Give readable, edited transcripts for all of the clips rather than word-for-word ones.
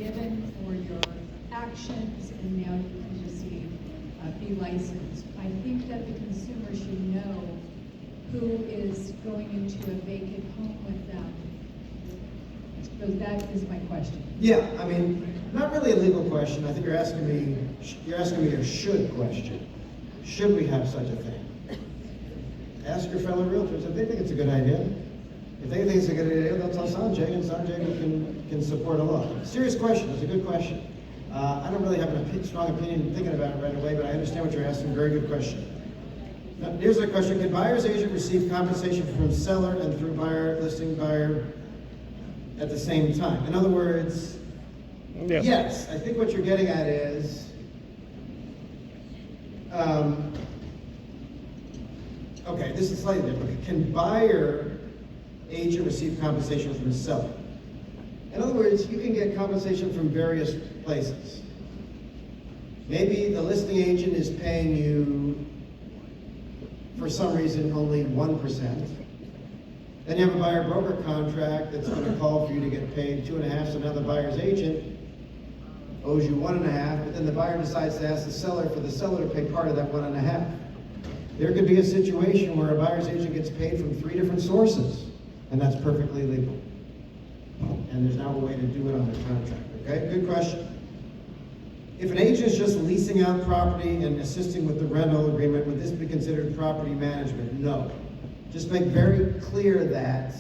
forgiven for your actions, and now you can receive, be licensed. I think that the consumer should know who is going into a vacant home with them. So that is my question. Yeah, I mean, not really a legal question. I think you're asking me a should question. Should we have such a thing? Ask your fellow realtors if they think it's a good idea. If they think it's a good idea, they'll tell Sanjay, and Sanjay can support a law. Serious question. It's a good question. I don't really have a strong opinion thinking about it right away, but I understand what you're asking. Very good question. Now, here's a question. Can buyer's agent receive compensation from seller and through listing buyer at the same time? In other words, yes. I think what you're getting at is, okay, this is slightly different. Can buyer agent receive compensation from seller? In other words, you can get compensation from various places. Maybe the listing agent is paying you, for some reason, only 1%. Then you have a buyer broker contract that's going to call for you to get paid 2.5%, so now the buyer's agent owes you 1.5%, but then the buyer decides to ask the seller for the seller to pay part of that 1.5%. There could be a situation where a buyer's agent gets paid from 3 different sources, and that's perfectly legal. And there's now a way to do it on the contract, okay? Good question. If an agent is just leasing out property and assisting with the rental agreement, would this be considered property management? No. Just make very clear that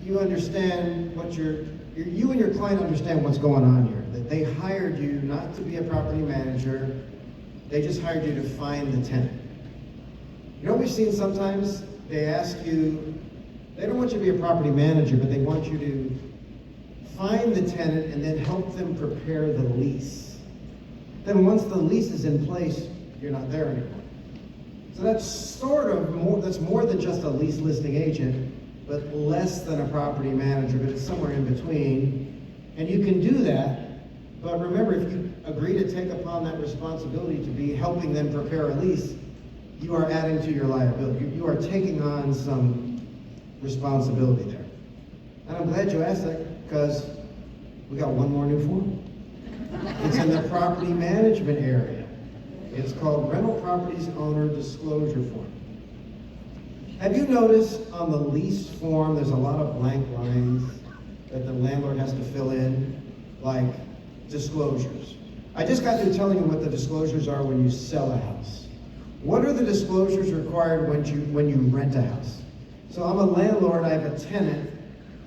you understand what you and your client understand what's going on here. That they hired you not to be a property manager, they just hired you to find the tenant. You know what we've seen sometimes? They ask you, they don't want you to be a property manager, but they want you to find the tenant and then help them prepare the lease. Then once the lease is in place, you're not there anymore. So that's sort of more, that's more than just a lease listing agent, but less than a property manager, but it's somewhere in between. And you can do that, but remember, if you agree to take upon that responsibility to be helping them prepare a lease, you are adding to your liability. You are taking on some responsibility there. And I'm glad you asked that, because we got one more new form. It's in the property management area. It's called Rental Properties Owner Disclosure Form. Have you noticed on the lease form, there's a lot of blank lines that the landlord has to fill in, like disclosures. I just got through telling you what the disclosures are when you sell a house. What are the disclosures required when you rent a house? So I'm a landlord, I have a tenant.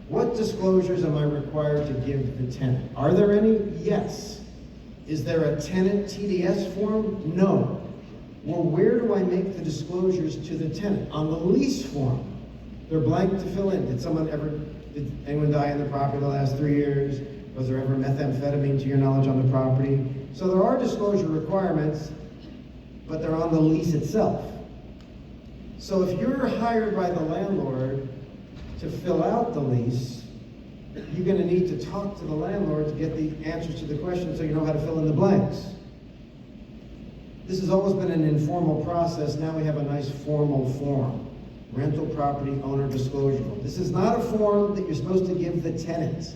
What disclosures am I required to give the tenant? Are there any? Yes. Is there a tenant TDS form? No. Well, where do I make the disclosures to the tenant? On the lease form. They're blank to fill in. Did anyone die in the property the last 3 years? Was there ever methamphetamine, to your knowledge, on the property? So there are disclosure requirements, but they're on the lease itself. So if you're hired by the landlord to fill out the lease, you're going to need to talk to the landlord to get the answers to the questions so you know how to fill in the blanks. This has always been an informal process. Now we have a nice formal form. Rental Property Owner Disclosure Form. This is not a form that you're supposed to give the tenant.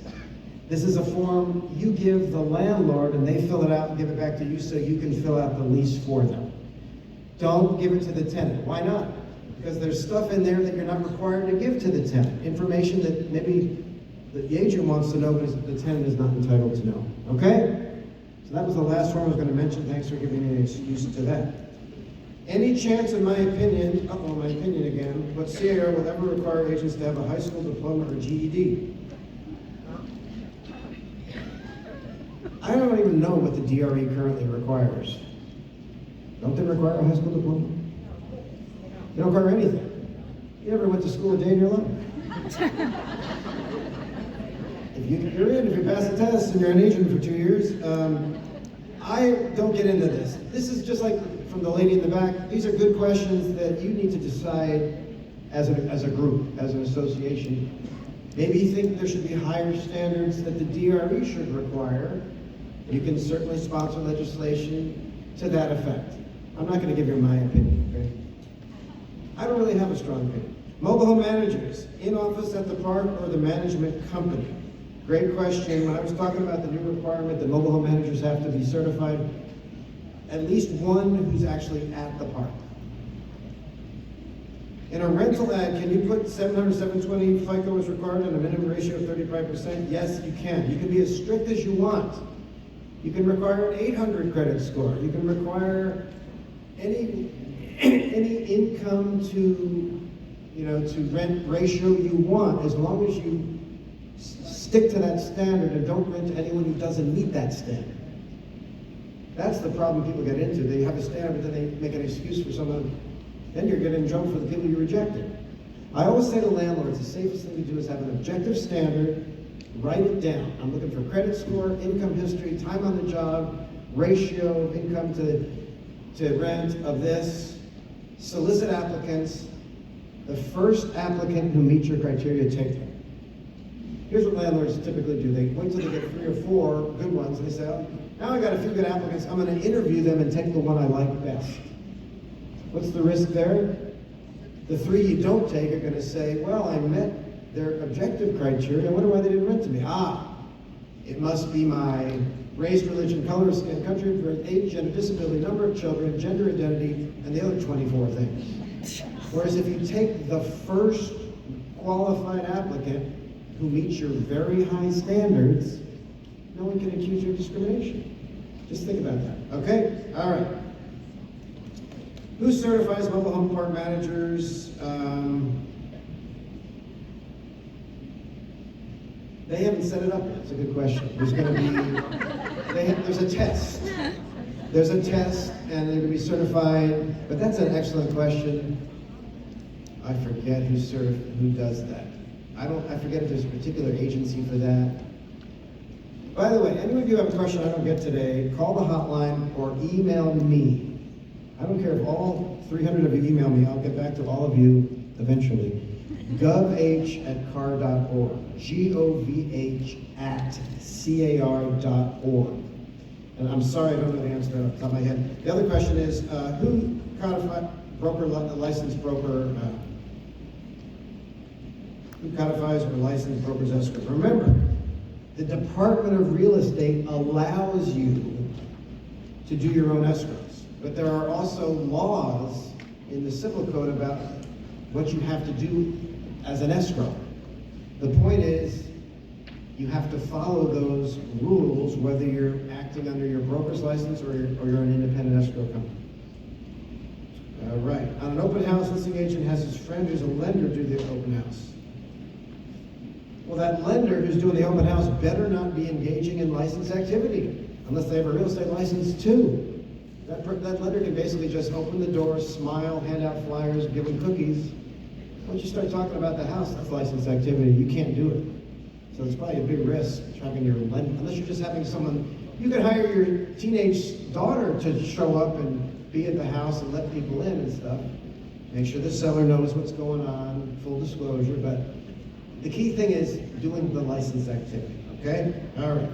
This is a form you give the landlord and they fill it out and give it back to you so you can fill out the lease for them. Don't give it to the tenant. Why not? Because there's stuff in there that you're not required to give to the tenant. Information that maybe the agent wants to know, but the tenant is not entitled to know. Okay? So that was the last form I was going to mention. Thanks for giving me an excuse to that. Any chance, in my opinion, my opinion again, but C.A.R. will ever require agents to have a high school diploma or GED? I don't even know what the DRE currently requires. Don't they require a high school diploma? They don't require anything. You never went to school a day in your life. If you pass the test and you're an agent for 2 years, I don't get into this. This is just like from the lady in the back. These are good questions that you need to decide as a group, as an association. Maybe you think there should be higher standards that the DRE should require. You can certainly sponsor legislation to that effect. I'm not going to give you my opinion, okay? I don't really have a strong opinion. Mobile home managers, in office at the park or the management company. Great question. When I was talking about the new requirement that mobile home managers have to be certified, at least one who's actually at the park. In a rental ad, can you put 700, 720 FICO is required and a minimum ratio of 35%? Yes, you can. You can be as strict as you want. You can require an 800 credit score. You can require any income to rent ratio you want, as long as you stick to that standard and don't rent to anyone who doesn't meet that standard. That's the problem people get into. They have a standard, but then they make an excuse for someone. Then you're getting in trouble for the people you rejected. I always say to landlords, the safest thing to do is have an objective standard, write it down. I'm looking for credit score, income history, time on the job, ratio of income to rent of this, solicit applicants. The first applicant who meets your criteria, take them. Here's what landlords typically do. They wait till they get 3 or 4 good ones, and they say, oh, now I got a few good applicants, I'm gonna interview them and take the one I like best. What's the risk there? The 3 you don't take are gonna say, well, I met their objective criteria, I wonder why they didn't rent to me. It must be my race, religion, color, skin, country of birth, age, gender, disability, number of children, gender identity, and the other 24 things. Whereas if you take the first qualified applicant who meets your very high standards, no one can accuse you of discrimination. Just think about that, okay? All right. Who certifies mobile home park managers? They haven't set it up yet. It's a good question. There's going to be, there's a test. There's a test, and they're going to be certified. But that's an excellent question. I forget who does that. I forget if there's a particular agency for that. By the way, any of you have a question I don't get today, call the hotline or email me. I don't care if all 300 of you email me, I'll get back to all of you eventually. govh@car.org, govh@car.org. And I'm sorry I don't know the answer off the top of my head. The other question is, who codifies or licensed brokers escrow? Remember, the Department of Real Estate allows you to do your own escrows. But there are also laws in the civil code about what you have to do as an escrow. The point is, you have to follow those rules whether you're acting under your broker's license or you're an independent escrow company. All right. On an open house, listing agent has his friend who's a lender do the open house. Well, that lender who's doing the open house better not be engaging in licensed activity unless they have a real estate license too. That lender can basically just open the door, smile, hand out flyers, give them cookies. Once you start talking about the house, that's licensed activity. You can't do it. So it's probably a big risk having your lender, unless you're just having someone, you could hire your teenage daughter to show up and be at the house and let people in and stuff. Make sure the seller knows what's going on, full disclosure, but the key thing is doing the licensed activity, okay? All right.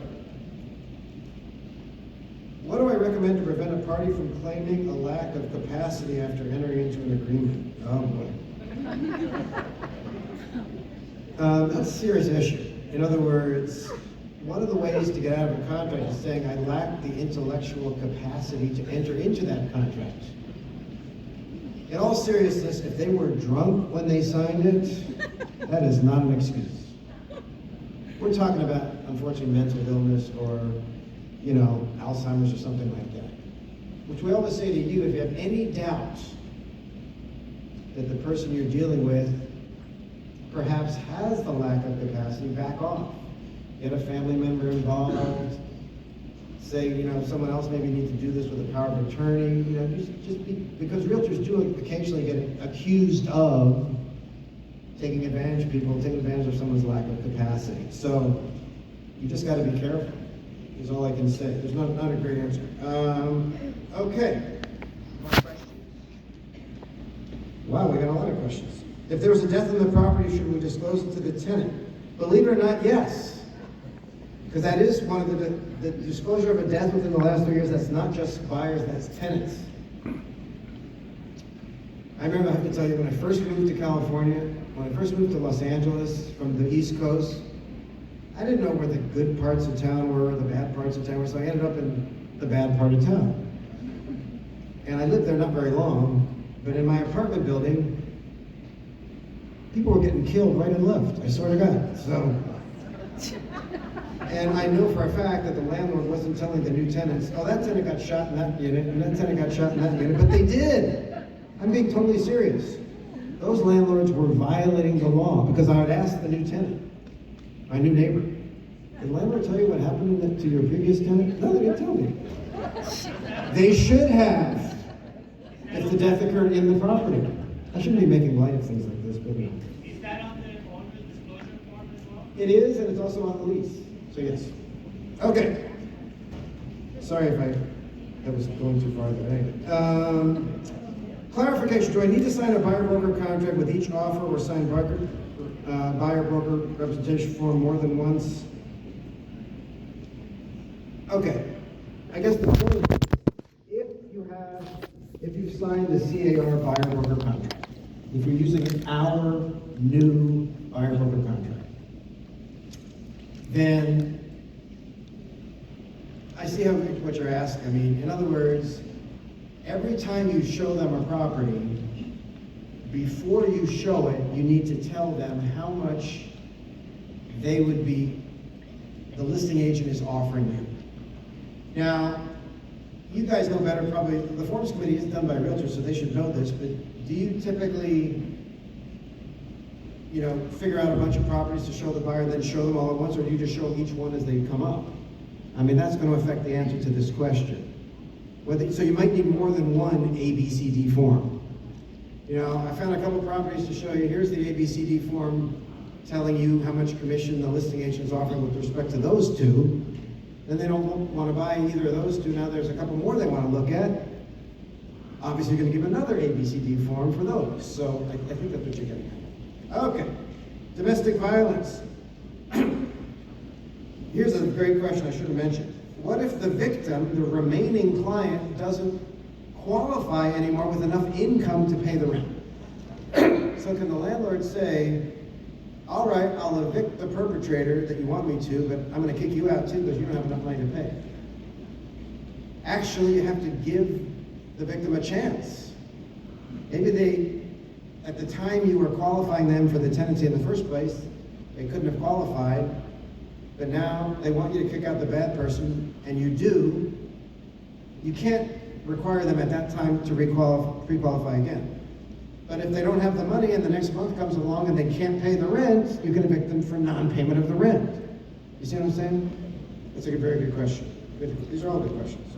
What do I recommend to prevent a party from claiming a lack of capacity after entering into an agreement? Oh boy. That's a serious issue. In other words, one of the ways to get out of a contract is saying I lack the intellectual capacity to enter into that contract. In all seriousness, if they were drunk when they signed it, that is not an excuse. We're talking about, unfortunately, mental illness or Alzheimer's or something like that. Which we always say to you, if you have any doubt that the person you're dealing with perhaps has the lack of capacity, back off. Get a family member involved. Say, someone else maybe needs to do this with a power of attorney. Because realtors do occasionally get accused of taking advantage of someone's lack of capacity. So you just got to be careful. Is all I can say. There's not a great answer. Okay. More questions? Wow, we got a lot of questions. If there was a death in the property, should we disclose it to the tenant? Believe it or not, yes. Because that is one of the disclosure of a death within the last 3 years. That's not just buyers, that's tenants. I remember, I have to tell you, when I first moved to California, when I first moved to Los Angeles from the East Coast, I didn't know where the good parts of town were, the bad parts of town were, so I ended up in the bad part of town. And I lived there not very long, but in my apartment building, people were getting killed right and left, I swear to God. So, and I know for a fact that the landlord wasn't telling the new tenants, oh, that tenant got shot in that unit, and that tenant got shot in that unit, but they did. I'm being totally serious. Those landlords were violating the law because I would ask the new tenant, my new neighbor, did the landlord tell you what happened to your previous tenant? No, they didn't tell me. They should have, if the death occurred in the property. I shouldn't be making light of things like this, but Is that on the owner's disclosure form as well? it is, and it's also on the lease. So yes. Okay. Sorry if that was going too far there. Clarification, do I need to sign a buyer-broker contract with each offer or sign buyer-broker representation form more than once? Okay, I guess the point is, if you've signed the C.A.R. buyer-broker contract, if you're using our new buyer-broker contract, then I see what you're asking. I mean, in other words, every time you show them a property, before you show it, you need to tell them how much the listing agent is offering you. Now, you guys know better probably, the forms committee is done by realtors, so they should know this, but do you typically, figure out a bunch of properties to show the buyer, then show them all at once, or do you just show each one as they come up? I mean, that's going to affect the answer to this question. So you might need more than one ABCD form. I found a couple properties to show you. Here's the ABCD form telling you how much commission the listing agent is offering with respect to those two. Then they don't want to buy either of those two. Now there's a couple more they want to look at. Obviously, you're going to give another ABCD form for those. So I think that's what you're getting at. Okay, domestic violence. Here's a great question I should have mentioned. What if the victim, the remaining client, doesn't qualify anymore with enough income to pay the rent? So can the landlord say, all right, I'll evict the perpetrator that you want me to, but I'm going to kick you out too because you don't have enough money to pay? Actually, you have to give the victim a chance. Maybe at the time you were qualifying them for the tenancy in the first place, they couldn't have qualified, but now they want you to kick out the bad person, and you do. You can't require them at that time to pre-qualify again. But if they don't have the money and the next month comes along and they can't pay the rent, you can evict them for non-payment of the rent. You see what I'm saying? That's a very good question. These are all good questions.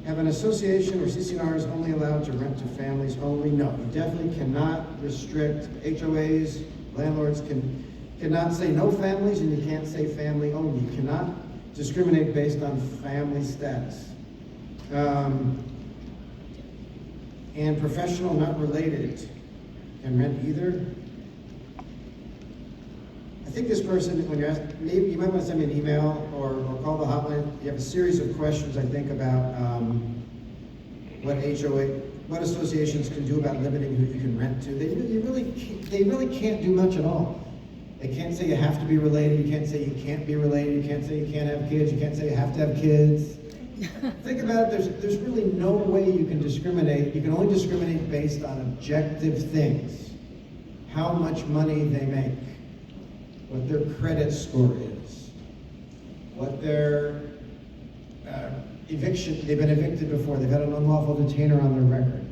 Have an association or CC&Rs only allowed to rent to families only? No, you definitely cannot restrict. HOAs, landlords cannot say no families, and you can't say family only. You cannot discriminate based on family status. And professional not related can rent either. I think this person, when you're asked, maybe you might want to send me an email or call the hotline. You have a series of questions, I think, about what associations can do about limiting who you can rent to. They really can't do much at all. They can't say you have to be related. You can't say you can't be related. You can't say you can't have kids. You can't say you have to have kids. Think about it, there's really no way you can discriminate. You can only discriminate based on objective things. How much money they make, what their credit score is, what their eviction, they've been evicted before, they've had an unlawful detainer on their record.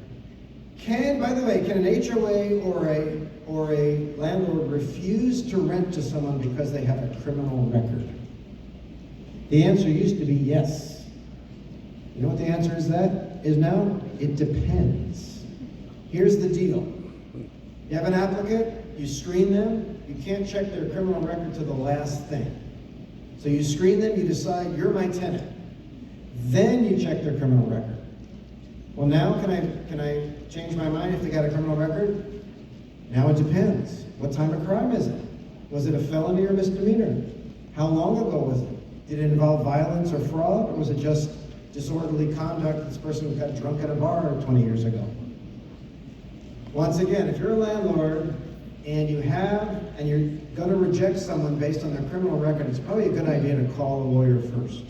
By the way, can an HOA or a landlord refuse to rent to someone because they have a criminal record? The answer used to be yes. You know what the answer is now? It depends. Here's the deal. You have an applicant, you screen them, you can't check their criminal record to the last thing. So you screen them, you decide, you're my tenant. Then you check their criminal record. Well, now can I change my mind if they got a criminal record? Now it depends. What type of crime is it? Was it a felony or misdemeanor? How long ago was it? Did it involve violence or fraud, or was it just disorderly conduct? This person got drunk at a bar 20 years ago. Once again, if you're a landlord and you're gonna reject someone based on their criminal record, it's probably a good idea to call a lawyer first.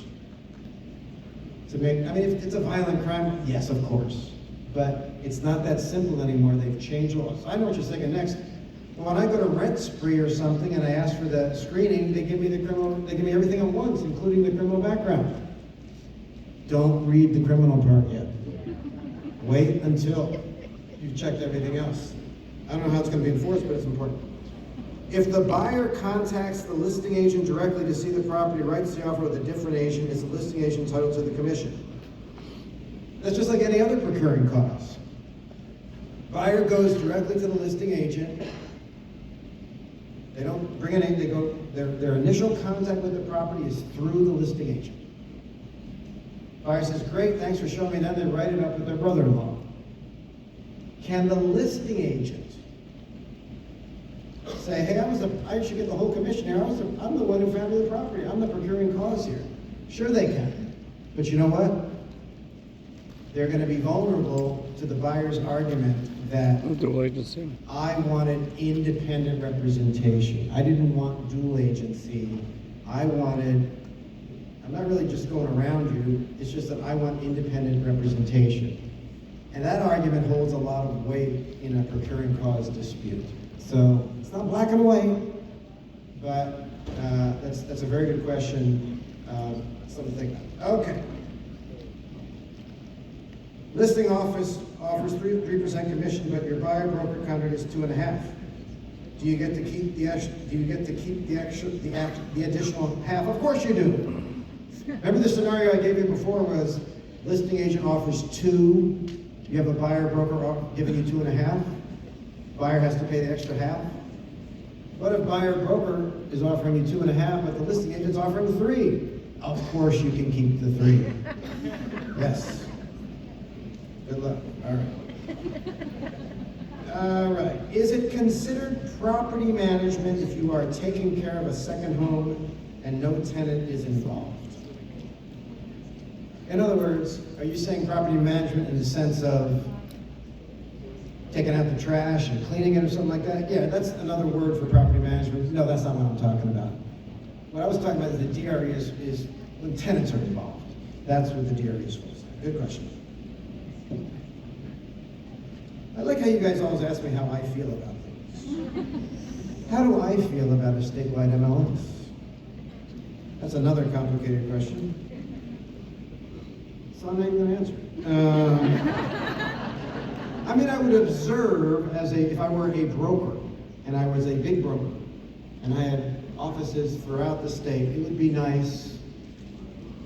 If it's a violent crime, yes, of course. But it's not that simple anymore. They've changed laws. I know what you're thinking next. Well, when I go to Rent Spree or something and I ask for the screening, they give me everything at once, including the criminal background. Don't read the criminal part yet. Wait until you've checked everything else. I don't know how it's going to be enforced, but it's important. If the buyer contacts the listing agent directly to see the property, writes the offer with a different agent, is the listing agent entitled to the commission? That's just like any other procuring cause. Buyer goes directly to the listing agent. They don't bring an agent, their initial contact with the property is through the listing agent. Buyer says, great, thanks for showing me that. They write it up with their brother-in-law. Can the listing agent say, hey, I should get the whole commission here. I'm the one who found the property. I'm the procuring cause here. Sure they can. But you know what? They're going to be vulnerable to the buyer's argument that I wanted independent representation. I didn't want dual agency. I'm not really just going around you. It's just that I want independent representation. And that argument holds a lot of weight in a procuring cause dispute. So it's not black and white, but that's a very good question. Something to think about. Okay. Listing office offers 3% commission, but your buyer broker contract is 2.5%. Do you get to keep the additional half? Of course you do. Remember the scenario I gave you before was listing agent offers 2, you have a buyer broker giving you 2.5. Buyer has to pay the extra half. What if buyer broker is offering you 2.5, but the listing agent's offering 3? Of course you can keep the 3. Yes. Good luck. All right. All right. Is it considered property management if you are taking care of a second home and no tenant is involved? In other words, are you saying property management in the sense of taking out the trash and cleaning it or something like that? Yeah, that's another word for property management. No, that's not what I'm talking about. What I was talking about is the DRE is when tenants are involved. That's what the DRE is for. Good question. I like how you guys always ask me how I feel about things. How do I feel about a statewide MLS? That's another complicated question. So I'm not even going to answer it. I would observe if I were a broker, and I was a big broker, and I had offices throughout the state, it would be nice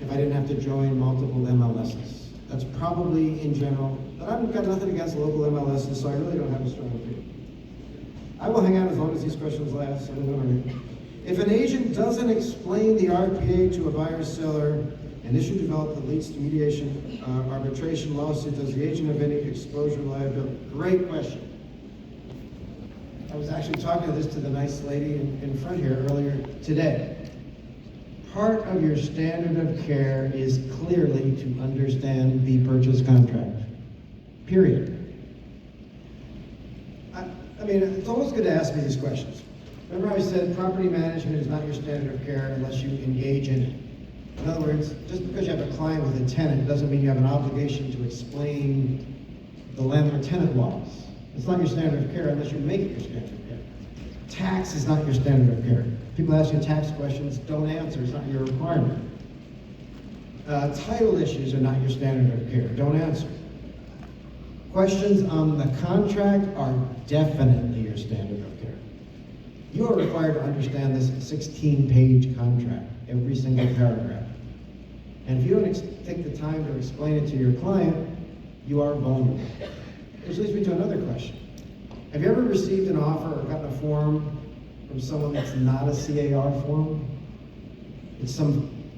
if I didn't have to join multiple MLSs. That's probably in general, but I've got nothing against local MLSs, so I really don't have a strong opinion. I will hang out as long as these questions last. If an agent doesn't explain the RPA to a buyer seller, an issue developed that leads to mediation, arbitration, lawsuit, does the agent have any exposure liability? Great question. I was actually talking to the nice lady in front here earlier today. Part of your standard of care is clearly to understand the purchase contract. Period. It's always good to ask me these questions. Remember I said property management is not your standard of care unless you engage in it. In other words, just because you have a client with a tenant doesn't mean you have an obligation to explain the landlord-tenant laws. It's not your standard of care unless you make it your standard of care. Tax is not your standard of care. People ask you tax questions, don't answer, it's not your requirement. Title issues are not your standard of care, don't answer. Questions on the contract are definitely your standard of care. You are required to understand this 16-page contract, every single paragraph. And if you don't take the time to explain it to your client, you are vulnerable. Which leads me to another question. Have you ever received an offer or gotten a form from someone that's not a C.A.R. form?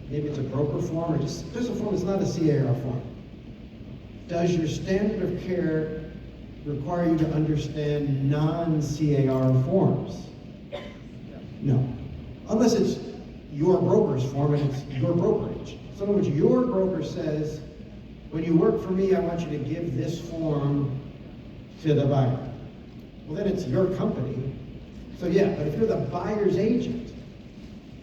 Maybe it's a broker form or just a form that's not a C.A.R. form. Does your standard of care require you to understand non-C.A.R. forms? No. Unless it's your broker's form and it's your brokerage. So in other words, your broker says, when you work for me, I want you to give this form to the buyer. Well, then it's your company, So yeah, but if you're the buyer's agent,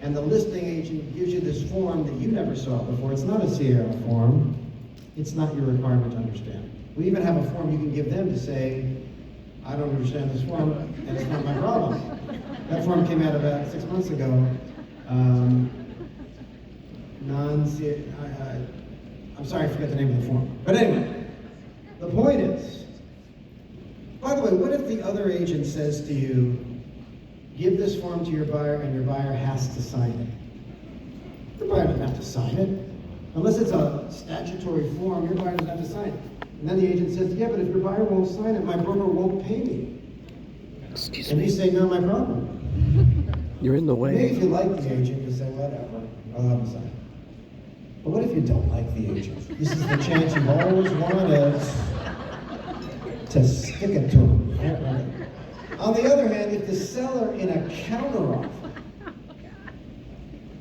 and the listing agent gives you this form that you never saw before, it's not a C.A.R. form, it's not your requirement to understand. We even have a form you can give them to say, I don't understand this form, and it's not my problem. That form came out about 6 months ago. I'm sorry, I forget the name of the form. But anyway, the point is, by the way, what if the other agent says to you, give this form to your buyer and your buyer has to sign it? Your buyer doesn't have to sign it. Unless it's a statutory form, your buyer doesn't have to sign it. And then the agent says, yeah, but if your buyer won't sign it, my broker won't pay me. Excuse And me. you say, not my problem. You're in the Maybe way. if you like the agent, you say, whatever, I'll have him sign it. But what if you don't like the agent? This is the chance you've always wanted to stick it to him. Right? On the other hand, if the seller in a counteroffer,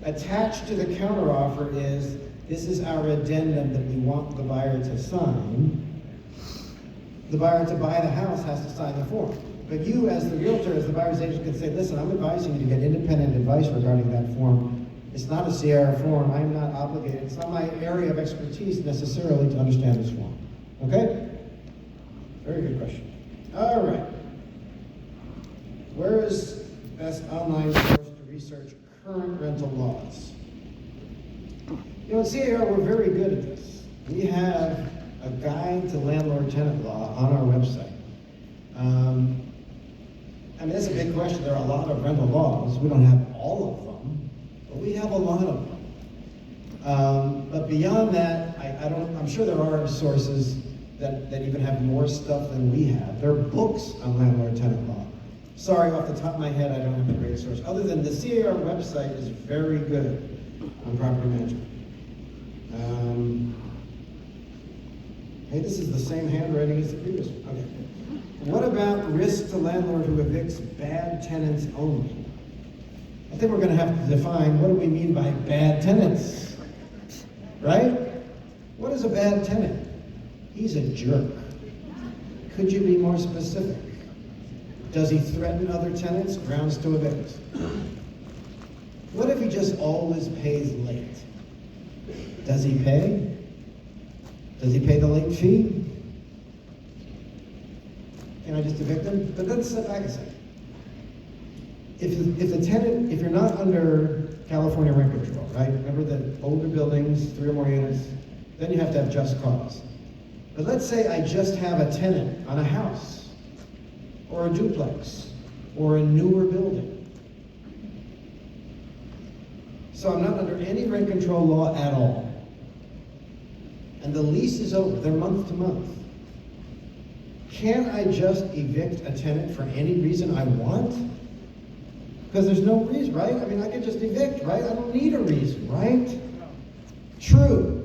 attached to the counteroffer is, this is our addendum that we want the buyer to sign, the buyer to buy the house has to sign the form. But you, as the realtor, as the buyer's agent, can say, listen, I'm advising you to get independent advice regarding that form. It's not a C.A.R. form. I'm not obligated. It's not my area of expertise necessarily to understand this form. Okay? Very good question. All right. Where is best online source to research current rental laws? You know, at C.A.R. we're very good at this. We have a guide to landlord-tenant law on our website. I mean, that's a big question. There are a lot of rental laws. We don't have all of them, but we have a lot of them. But beyond that, I'm sure there are sources that even have more stuff than we have. There are books on landlord-tenant law. Sorry, off the top of my head, I don't have a great source. Other than the C.A.R. website is very good on property management. Hey, this is the same handwriting as the previous one. Okay. What about risk to landlord who evicts bad tenants only? I think we're going to have to define what do we mean by bad tenants, right? What is a bad tenant? He's a jerk. Could you be more specific? Does he threaten other tenants? Grounds to evict. What if he just always pays late? Does he pay? Does he pay the late fee? Can I just evict him? But let's step back a second. If the tenant, if you're not under California rent control, right? Remember the older buildings, 3 or more units, then you have to have just cause. But let's say I just have a tenant on a house, or a duplex, or a newer building. So I'm not under any rent control law at all. And the lease is over, they're month to month. Can I just evict a tenant for any reason I want? Because there's no reason, right? I mean, I could just evict, right? I don't need a reason, right? True.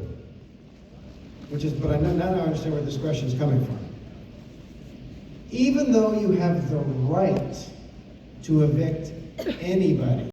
But I know now I understand where this question is coming from. Even though you have the right to evict anybody,